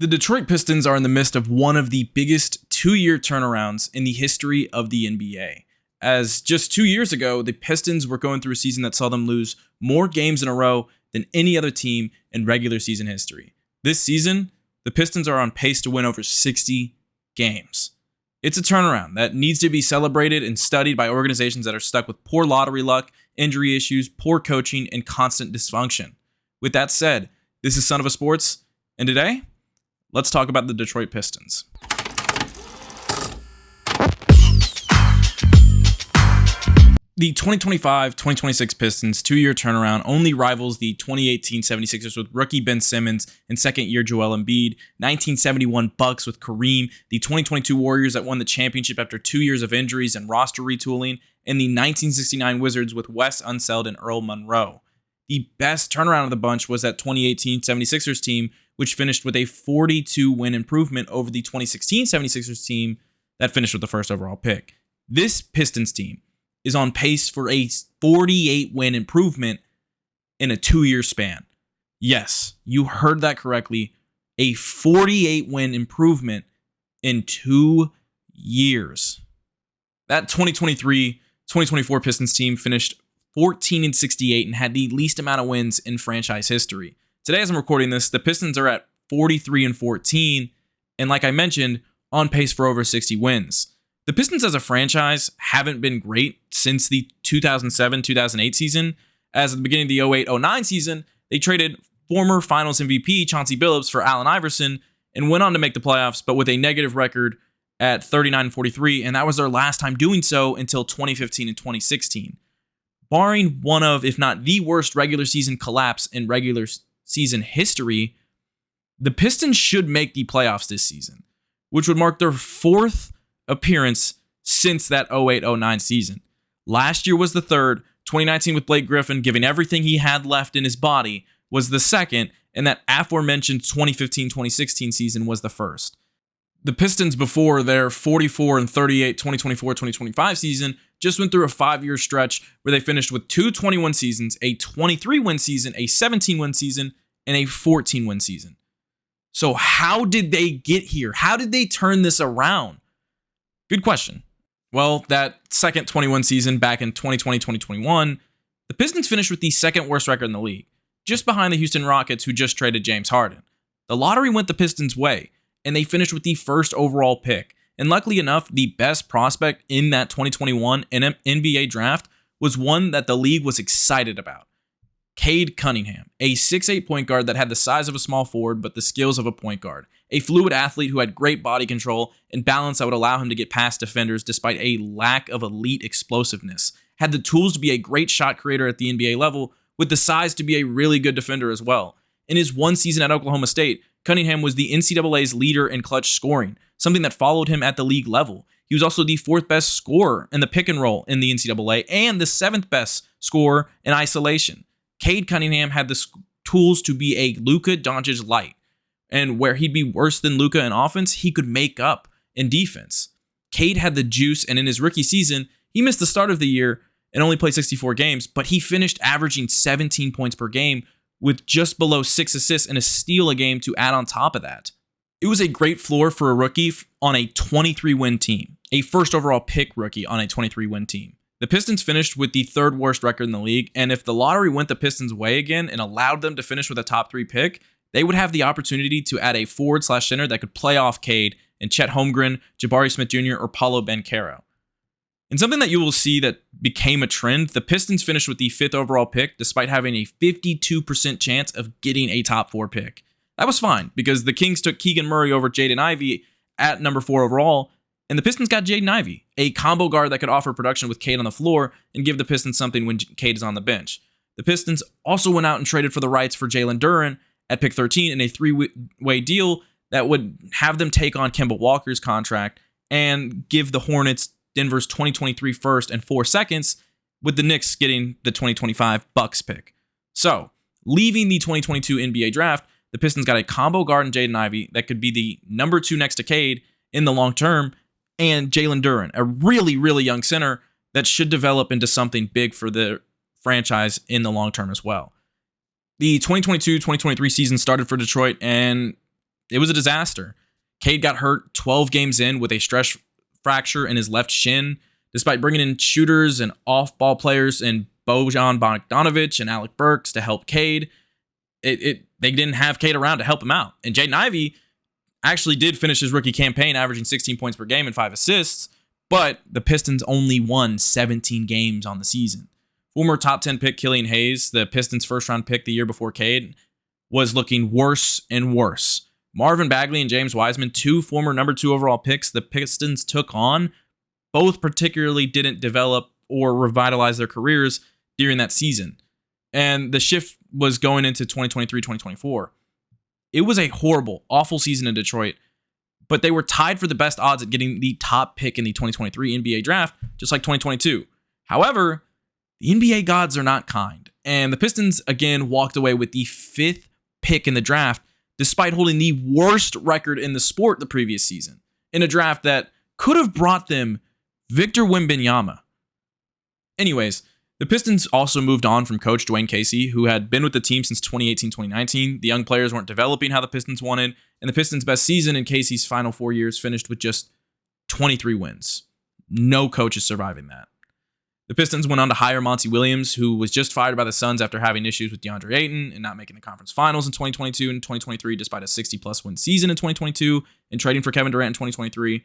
The Detroit Pistons are in the midst of one of the biggest two-year turnarounds in the history of the NBA. As just 2 years ago, the Pistons were going through a season that saw them lose more games in a row than any other team in regular season history. This season, the Pistons are on pace to win over 60 games. It's a turnaround that needs to be celebrated and studied by organizations that are stuck with poor lottery luck, injury issues, poor coaching, and constant dysfunction. With that said, this is Son of a Sports, and today, let's talk about the Detroit Pistons. The 2025-2026 Pistons' two-year turnaround only rivals the 2018 76ers with rookie Ben Simmons and second-year Joel Embiid, 1971 Bucks with Kareem, the 2022 Warriors that won the championship after 2 years of injuries and roster retooling, and the 1969 Wizards with Wes Unseld and Earl Monroe. The best turnaround of the bunch was that 2018 76ers team, which finished with a 42-win improvement over the 2016 76ers team that finished with the first overall pick. This Pistons team is on pace for a 48-win improvement in a 2-year span. Yes, you heard that correctly. A 48-win improvement in 2 years. That 2023-2024 Pistons team finished 14-68 and had the least amount of wins in franchise history. Today, as I'm recording this, the Pistons are at 43-14, and like I mentioned, on pace for over 60 wins. The Pistons as a franchise haven't been great since the 2007-2008 season, as at the beginning of the 08-09 season, they traded former Finals MVP Chauncey Billups for Allen Iverson and went on to make the playoffs, but with a negative record at 39-43, and that was their last time doing so until 2015 and 2016. Barring one of, if not the worst regular season collapse in regular season history, the Pistons should make the playoffs this season, which would mark their fourth appearance since that 08-09 season. Last year was the third. 2019 with Blake Griffin giving everything he had left in his body was the second, and that aforementioned 2015-2016 season was the first. The Pistons before their 44-38 2024-2025 season just went through a 5-year stretch where they finished with 2 21 seasons, a 23-win season, a 17-win season, and a 14-win season. So how did they get here? How did they turn this around? Good question. Well, that second 21 season back in 2020-2021, the Pistons finished with the second worst record in the league, just behind the Houston Rockets who just traded James Harden. The lottery went the Pistons' way, and they finished with the first overall pick. And luckily enough, the best prospect in that 2021 NBA draft was one that the league was excited about. Cade Cunningham, a 6'8 point guard that had the size of a small forward but the skills of a point guard. A fluid athlete who had great body control and balance that would allow him to get past defenders despite a lack of elite explosiveness. Had the tools to be a great shot creator at the NBA level, with the size to be a really good defender as well. In his one season at Oklahoma State, Cunningham was the NCAA's leader in clutch scoring, something that followed him at the league level. He was also the 4th best scorer in the pick and roll in the NCAA and the 7th best scorer in isolation. Cade Cunningham had the tools to be a Luka Doncic light, and where he'd be worse than Luka in offense, he could make up in defense. Cade had the juice, and in his rookie season, he missed the start of the year and only played 64 games, but he finished averaging 17 points per game with just below 6 assists and a steal a game to add on top of that. It was a great floor for a rookie on a 23-win team, a first overall pick rookie on a 23-win team. The Pistons finished with the 3rd worst record in the league, and if the lottery went the Pistons' way again and allowed them to finish with a top 3 pick, they would have the opportunity to add a forward/center that could play off Cade and Chet Holmgren, Jabari Smith Jr., or Paolo Banchero. And something that you will see that became a trend, the Pistons finished with the 5th overall pick despite having a 52% chance of getting a top 4 pick. That was fine because the Kings took Keegan Murray over Jaden Ivey at number 4 overall, and the Pistons got Jaden Ivey, a combo guard that could offer production with Cade on the floor and give the Pistons something when Cade is on the bench. The Pistons also went out and traded for the rights for Jalen Duren at pick 13 in a 3-way deal that would have them take on Kemba Walker's contract and give the Hornets Denver's 2023 first and 4 seconds, with the Knicks getting the 2025 Bucks pick. So, leaving the 2022 NBA draft, the Pistons got a combo guard in Jaden Ivey that could be the number 2 next to Cade in the long term, and Jalen Duren, a really, really young center that should develop into something big for the franchise in the long term as well. The 2022-2023 season started for Detroit, and it was a disaster. Cade got hurt 12 games in with a stress fracture in his left shin. Despite bringing in shooters and off-ball players in Bojan Bogdanovic and Alec Burks to help Cade, they didn't have Cade around to help him out. And Jaden Ivey actually did finish his rookie campaign averaging 16 points per game and 5 assists, but the Pistons only won 17 games on the season. Former top 10 pick Killian Hayes, the Pistons' first-round pick the year before Cade, was looking worse and worse. Marvin Bagley and James Wiseman, two former number 2 overall picks the Pistons took on, both particularly didn't develop or revitalize their careers during that season. And the shift was going into 2023-2024. It was a horrible, awful season in Detroit, but they were tied for the best odds at getting the top pick in the 2023 NBA draft, just like 2022. However, the NBA gods are not kind, and the Pistons again walked away with the 5th pick in the draft, despite holding the worst record in the sport the previous season, in a draft that could have brought them Victor Wembanyama. Anyways, the Pistons also moved on from coach Dwayne Casey, who had been with the team since 2018-2019. The young players weren't developing how the Pistons wanted, and the Pistons' best season in Casey's final 4 years finished with just 23 wins. No coach is surviving that. The Pistons went on to hire Monty Williams, who was just fired by the Suns after having issues with DeAndre Ayton and not making the conference finals in 2022 and 2023, despite a 60-plus win season in 2022 and trading for Kevin Durant in 2023.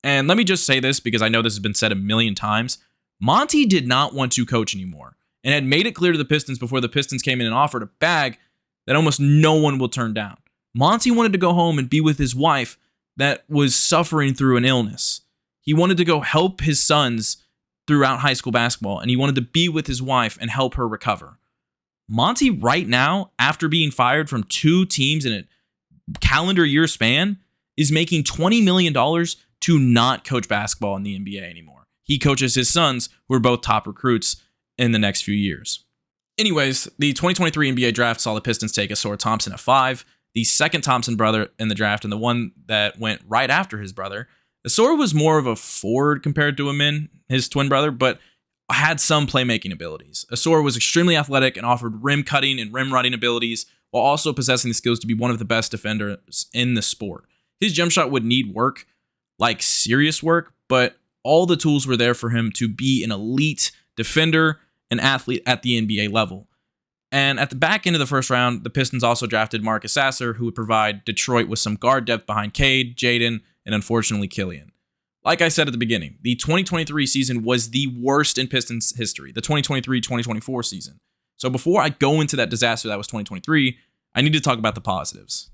And let me just say this, because I know this has been said a million times. Monty did not want to coach anymore and had made it clear to the Pistons before the Pistons came in and offered a bag that almost no one will turn down. Monty wanted to go home and be with his wife that was suffering through an illness. He wanted to go help his sons throughout high school basketball, and he wanted to be with his wife and help her recover. Monty right now, after being fired from 2 teams in a calendar year span, is making $20 million to not coach basketball in the NBA anymore. He coaches his sons, who are both top recruits in the next few years. Anyways, the 2023 NBA draft saw the Pistons take Ausar Thompson at 5, the second Thompson brother in the draft, and the one that went right after his brother. Ausar was more of a forward compared to Amin, his twin brother, but had some playmaking abilities. Ausar was extremely athletic and offered rim cutting and rim running abilities, while also possessing the skills to be one of the best defenders in the sport. His jump shot would need work, like serious work, but all the tools were there for him to be an elite defender and athlete at the NBA level. And at the back end of the first round, the Pistons also drafted Marcus Sasser, who would provide Detroit with some guard depth behind Cade, Jaden, and unfortunately Killian. Like I said at the beginning, the 2023 season was the worst in Pistons history, the 2023-2024 season. So before I go into that disaster that was 2023, I need to talk about the positives.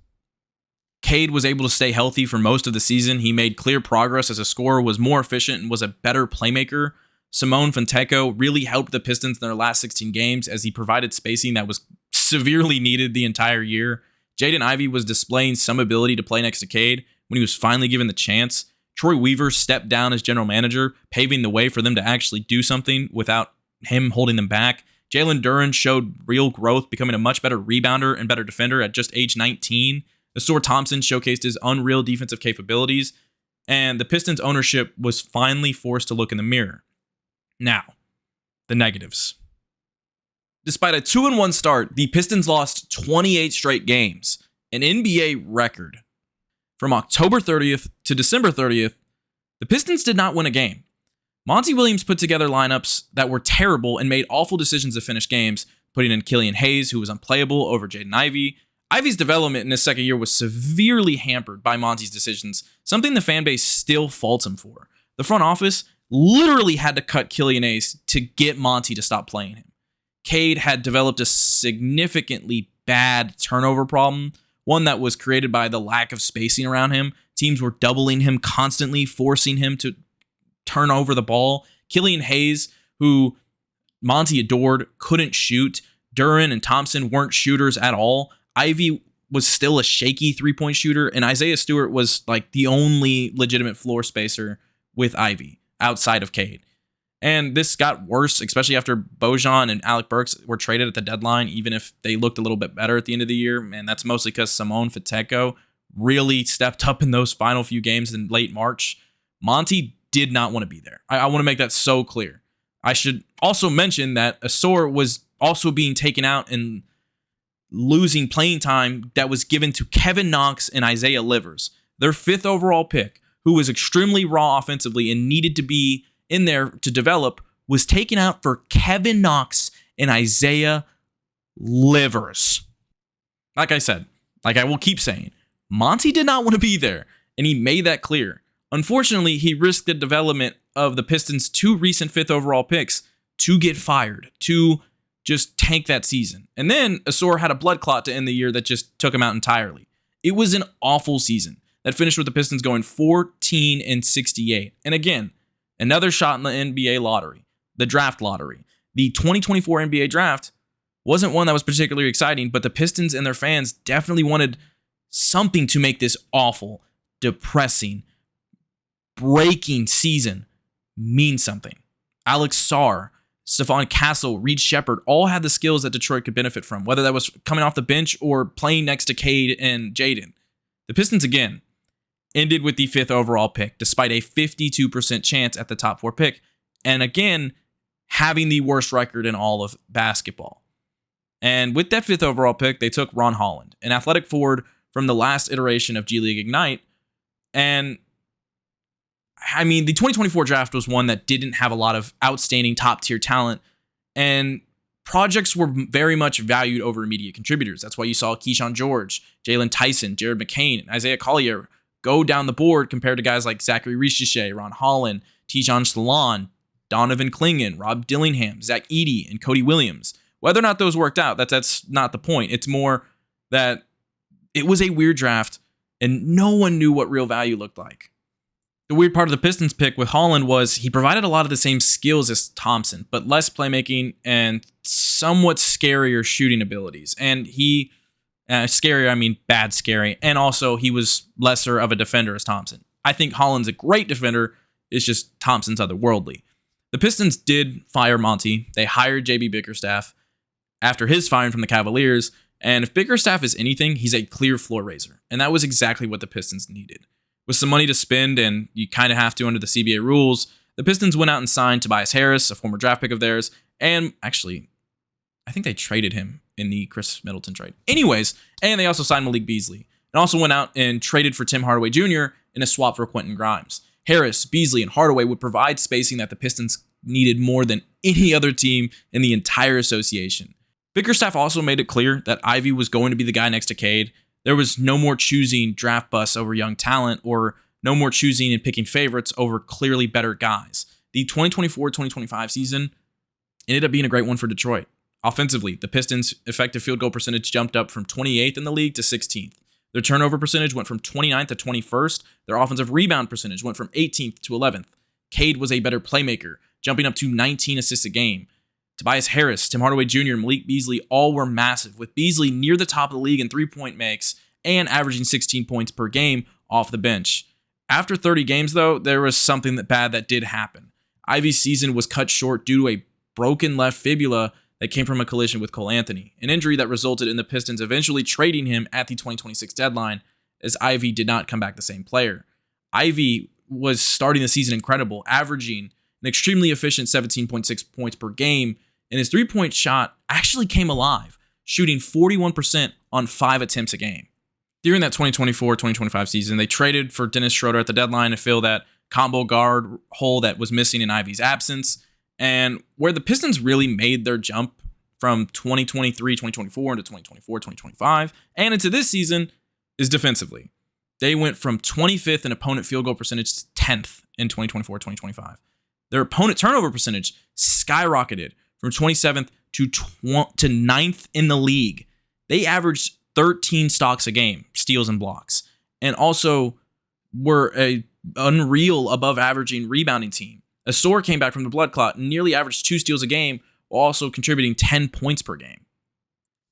Cade was able to stay healthy for most of the season. He made clear progress as a scorer, was more efficient, and was a better playmaker. Simone Fontecchio really helped the Pistons in their last 16 games as he provided spacing that was severely needed the entire year. Jaden Ivey was displaying some ability to play next to Cade when he was finally given the chance. Troy Weaver stepped down as general manager, paving the way for them to actually do something without him holding them back. Jalen Duren showed real growth, becoming a much better rebounder and better defender at just age 19. Ausar Thompson showcased his unreal defensive capabilities, and the Pistons ownership was finally forced to look in the mirror. Now, the negatives. Despite a 2-1 start, the Pistons lost 28 straight games, an NBA record. From October 30th to December 30th, the Pistons did not win a game. Monty Williams put together lineups that were terrible and made awful decisions to finish games, putting in Killian Hayes, who was unplayable, over Jaden Ivey. Ivey's development in his second year was severely hampered by Monty's decisions, something the fan base still faults him for. The front office literally had to cut Killian Hayes to get Monty to stop playing him. Cade had developed a significantly bad turnover problem, one that was created by the lack of spacing around him. Teams were doubling him constantly, forcing him to turn over the ball. Killian Hayes, who Monty adored, couldn't shoot. Duren and Thompson weren't shooters at all. Ivey was still a shaky three-point shooter, and Isaiah Stewart was like the only legitimate floor spacer with Ivey outside of Cade. And this got worse, especially after Bojan and Alec Burks were traded at the deadline, even if they looked a little bit better at the end of the year. And that's mostly because Simone Fontecchio really stepped up in those final few games in late March. Monty did not want to be there. I want to make that so clear. I should also mention that Ausar was also being taken out in losing playing time that was given to Kevin Knox and Isaiah Livers, their 5th overall pick, who was extremely raw offensively and needed to be in there to develop, was taken out for Kevin Knox and Isaiah Livers. Like I said, like I will keep saying, Monty did not want to be there, and he made that clear. Unfortunately, he risked the development of the Pistons' 2 recent 5th overall picks to get fired, to just tank that season. And then Asor had a blood clot to end the year that just took him out entirely. It was an awful season that finished with the Pistons going 14-68. And again, another shot in the NBA lottery, the draft lottery. The 2024 NBA draft wasn't one that was particularly exciting, but the Pistons and their fans definitely wanted something to make this awful, depressing, breaking season mean something. Alex Sarr, Stephon Castle, Reed Shepherd all had the skills that Detroit could benefit from, whether that was coming off the bench or playing next to Cade and Jaden. The Pistons, again, ended with the 5th overall pick, despite a 52% chance at the top 4 pick, and again, having the worst record in all of basketball. And with that 5th overall pick, they took Ron Holland, an athletic forward from the last iteration of G League Ignite. And I mean, the 2024 draft was one that didn't have a lot of outstanding top-tier talent, and projects were very much valued over immediate contributors. That's why you saw Keyshawn George, Jalen Tyson, Jared McCain, and Isaiah Collier go down the board compared to guys like Zachary Richeche, Ron Holland, Tijan Shalon, Donovan Clingan, Rob Dillingham, Zach Edey, and Cody Williams. Whether or not those worked out, that's not the point. It's more that it was a weird draft, and no one knew what real value looked like. The weird part of the Pistons pick with Holland was he provided a lot of the same skills as Thompson, but less playmaking and somewhat scarier shooting abilities. And scary, I mean bad scary. And also he was lesser of a defender as Thompson. I think Holland's a great defender. It's just Thompson's otherworldly. The Pistons did fire Monty. They hired JB Bickerstaff after his firing from the Cavaliers. And if Bickerstaff is anything, he's a clear floor raiser. And that was exactly what the Pistons needed. With some money to spend, and you kind of have to under the CBA rules, the Pistons went out and signed Tobias Harris, a former draft pick of theirs, and actually, I think they traded him in the Chris Middleton trade. Anyways, and they also signed Malik Beasley, and also went out and traded for Tim Hardaway Jr. in a swap for Quentin Grimes. Harris, Beasley, and Hardaway would provide spacing that the Pistons needed more than any other team in the entire association. Bickerstaff also made it clear that Ivy was going to be the guy next to Cade. There was no more choosing draft busts over young talent, or no more choosing and picking favorites over clearly better guys. The 2024-2025 season ended up being a great one for Detroit. Offensively, the Pistons' effective field goal percentage jumped up from 28th in the league to 16th. Their turnover percentage went from 29th to 21st. Their offensive rebound percentage went from 18th to 11th. Cade was a better playmaker, jumping up to 19 assists a game. Tobias Harris, Tim Hardaway Jr., and Malik Beasley all were massive, with Beasley near the top of the league in three-point makes and averaging 16 points per game off the bench. After 30 games, though, there was something bad that did happen. Ivy's season was cut short due to a broken left fibula that came from a collision with Cole Anthony, an injury that resulted in the Pistons eventually trading him at the 2026 deadline, as Ivy did not come back the same player. Ivy was starting the season incredible, averaging an extremely efficient 17.6 points per game, and his three-point shot actually came alive, shooting 41% on 5 attempts a game. During that 2024-2025 season, they traded for Dennis Schroeder at the deadline to fill that combo guard hole that was missing in Ivy's absence. And where the Pistons really made their jump from 2023-2024 into 2024-2025 and into this season is defensively. They went from 25th in opponent field goal percentage to 10th in 2024-2025. Their opponent turnover percentage skyrocketed from 27th to 9th in the league. They averaged 13 stocks a game, steals and blocks, and also were a unreal above averaging rebounding team. Asor came back from the blood clot and nearly averaged 2 steals a game, while also contributing 10 points per game.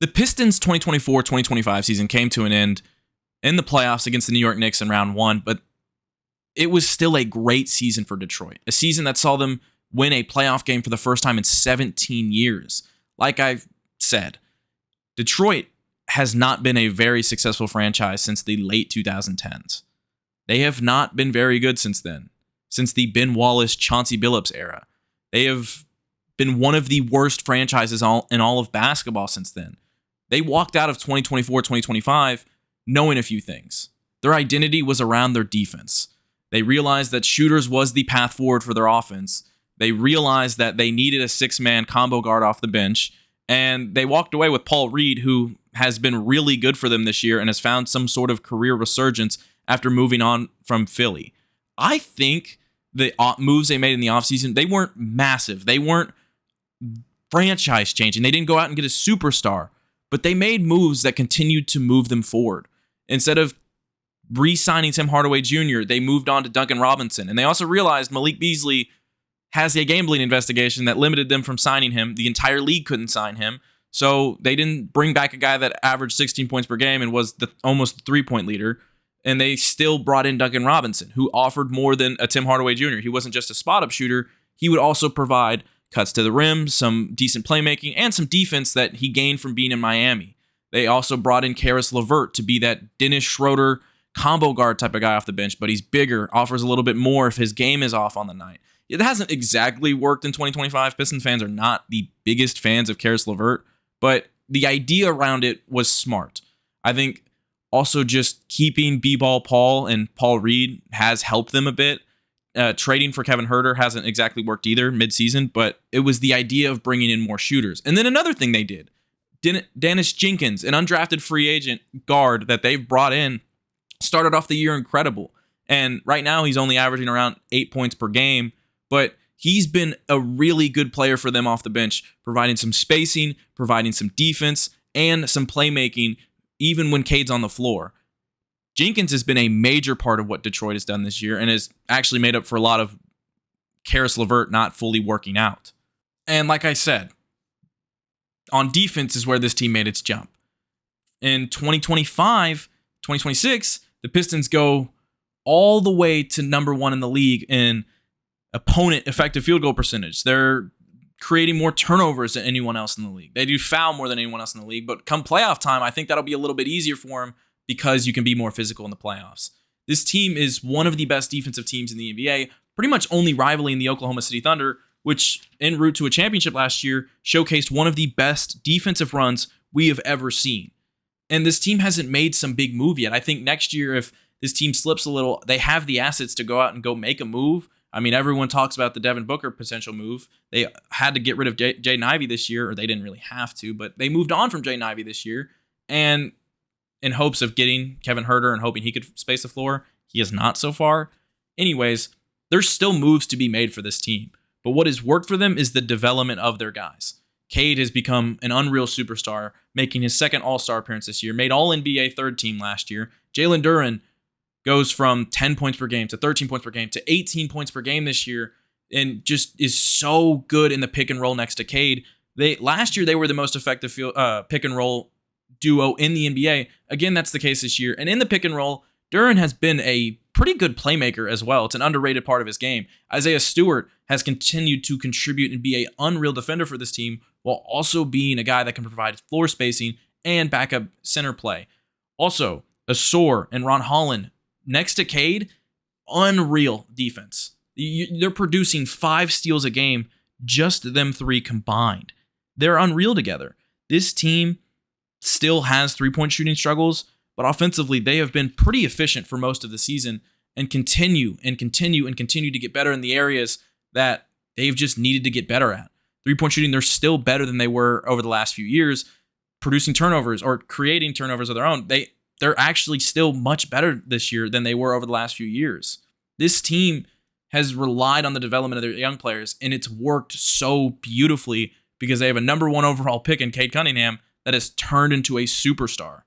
The Pistons' 2024-2025 season came to an end in the playoffs against the New York Knicks in round 1, but it was still a great season for Detroit, a season that saw them win a playoff game for the first time in 17 years. Like I've said, Detroit has not been a very successful franchise since the late 2010s. They have not been very good since then, since the Ben Wallace, Chauncey Billups era. They have been one of the worst franchises in all of basketball since then. They walked out of 2024, 2025 knowing a few things. Their identity was around their defense. They realized that shooters was the path forward for their offense. They realized that they needed a six-man combo guard off the bench, and they walked away with Paul Reed, who has been really good for them this year and has found some sort of career resurgence after moving on from Philly. I think the moves they made in the offseason, they weren't massive. They weren't franchise changing. They didn't go out and get a superstar, but they made moves that continued to move them forward. Instead of re-signing Tim Hardaway Jr., they moved on to Duncan Robinson. And they also realized Malik Beasley has a gambling investigation that limited them from signing him. The entire league couldn't sign him. So they didn't bring back a guy that averaged 16 points per game and was almost the three-point leader. And they still brought in Duncan Robinson, who offered more than a Tim Hardaway Jr. He wasn't just a spot-up shooter. He would also provide cuts to the rim, some decent playmaking, and some defense that he gained from being in Miami. They also brought in Karis LeVert to be that Dennis Schroeder combo guard type of guy off the bench, but he's bigger, offers a little bit more if his game is off on the night. It hasn't exactly worked in 2025. Pistons fans are not the biggest fans of Karis LeVert, but the idea around it was smart. I think also just keeping B-Ball Paul and Paul Reed has helped them a bit. Trading for Kevin Huerter hasn't exactly worked either midseason, but it was the idea of bringing in more shooters. And then another thing they did, Dennis Jenkins, an undrafted free agent guard that they've brought in, started off the year incredible. And right now he's only averaging around 8 points per game, but he's been a really good player for them off the bench, providing some spacing, providing some defense, and some playmaking, even when Cade's on the floor. Jenkins has been a major part of what Detroit has done this year and has actually made up for a lot of Karis LeVert not fully working out. And like I said, on defense is where this team made its jump. In 2025, 2026, the Pistons go all the way to number one in the league in opponent effective field goal percentage. They're creating more turnovers than anyone else in the league. They do foul more than anyone else in the league, but come playoff time, I think that'll be a little bit easier for them because you can be more physical in the playoffs. This team is one of the best defensive teams in the NBA, pretty much only rivaling the Oklahoma City Thunder, which en route to a championship last year showcased one of the best defensive runs we have ever seen. And this team hasn't made some big move yet. I think next year, if this team slips a little, they have the assets to go out and go make a move. I mean, everyone talks about the Devin Booker potential move. They had to get rid of Jaden Ivey this year, or they didn't really have to, but they moved on from Jaden Ivey this year. And in hopes of getting Kevin Huerter and hoping he could space the floor, he has not so far. Anyways, there's still moves to be made for this team. But what has worked for them is the development of their guys. Cade has become an unreal superstar, making his second All-Star appearance this year, made All-NBA third team last year. Jalen Duren goes from 10 points per game to 13 points per game to 18 points per game this year and just is so good in the pick and roll next to Cade. Last year, they were the most effective pick and roll duo in the NBA. Again, that's the case this year. And in the pick and roll, Duren has been a pretty good playmaker as well. It's an underrated part of his game. Isaiah Stewart has continued to contribute and be an unreal defender for this team while also being a guy that can provide floor spacing and backup center play. Also, Asor and Ron Holland next to Cade, unreal defense. They're producing 5 steals a game, just them 3 combined. They're unreal together. This team still has three-point shooting struggles, but offensively, they have been pretty efficient for most of the season and continue to get better in the areas that they've just needed to get better at. Three-point shooting, they're still better than they were over the last few years. Producing turnovers or creating turnovers of their own, they're actually still much better this year than they were over the last few years. This team has relied on the development of their young players, and it's worked so beautifully because they have a number 1 overall pick in Cade Cunningham that has turned into a superstar.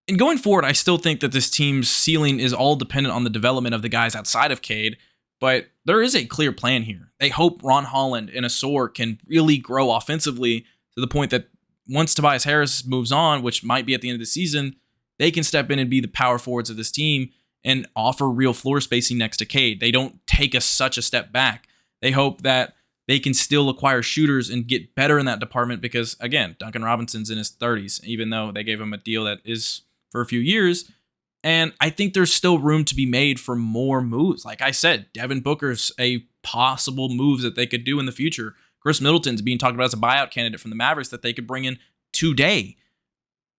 And going forward, I still think that this team's ceiling is all dependent on the development of the guys outside of Cade, but there is a clear plan here. They hope Ron Holland and Asor can really grow offensively to the point that once Tobias Harris moves on, which might be at the end of the season, they can step in and be the power forwards of this team and offer real floor spacing next to Cade. They don't take such a step back. They hope that they can still acquire shooters and get better in that department because, again, Duncan Robinson's in his 30s, even though they gave him a deal that is for a few years. And I think there's still room to be made for more moves. Like I said, Devin Booker's a possible move that they could do in the future. Chris Middleton's being talked about as a buyout candidate from the Mavericks that they could bring in today.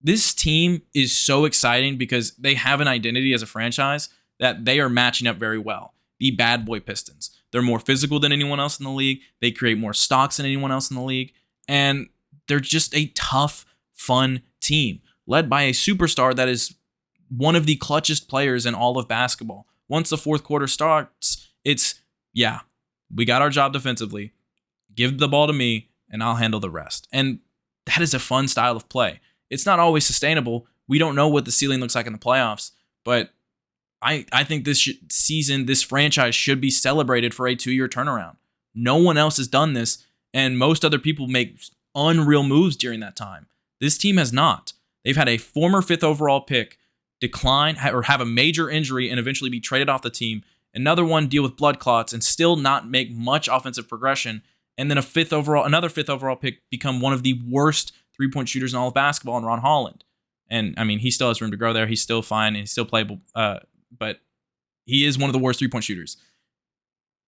This team is so exciting because they have an identity as a franchise that they are matching up very well. The Bad Boy Pistons. They're more physical than anyone else in the league. They create more stocks than anyone else in the league. And they're just a tough, fun team led by a superstar that is one of the clutchest players in all of basketball. Once the fourth quarter starts, it's, yeah, we got our job defensively. Give the ball to me, and I'll handle the rest. And that is a fun style of play. It's not always sustainable. We don't know what the ceiling looks like in the playoffs, but I think this season, this franchise should be celebrated for a 2-year turnaround. No one else has done this, and most other people make unreal moves during that time. This team has not. They've had a former 5th overall pick decline or have a major injury and eventually be traded off the team. Another one deal with blood clots and still not make much offensive progression. And then another 5th overall pick become one of the worst 3-point shooters in all of basketball in Ron Holland. And I mean, he still has room to grow there. He's still fine and he's still playable. But he is one of the worst 3-point shooters.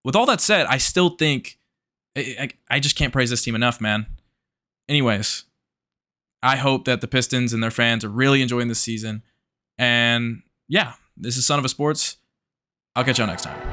With all that said, I still think I just can't praise this team enough, man. Anyways, I hope that the Pistons and their fans are really enjoying this season. And yeah, this is Son of a Sports. I'll catch y'all next time.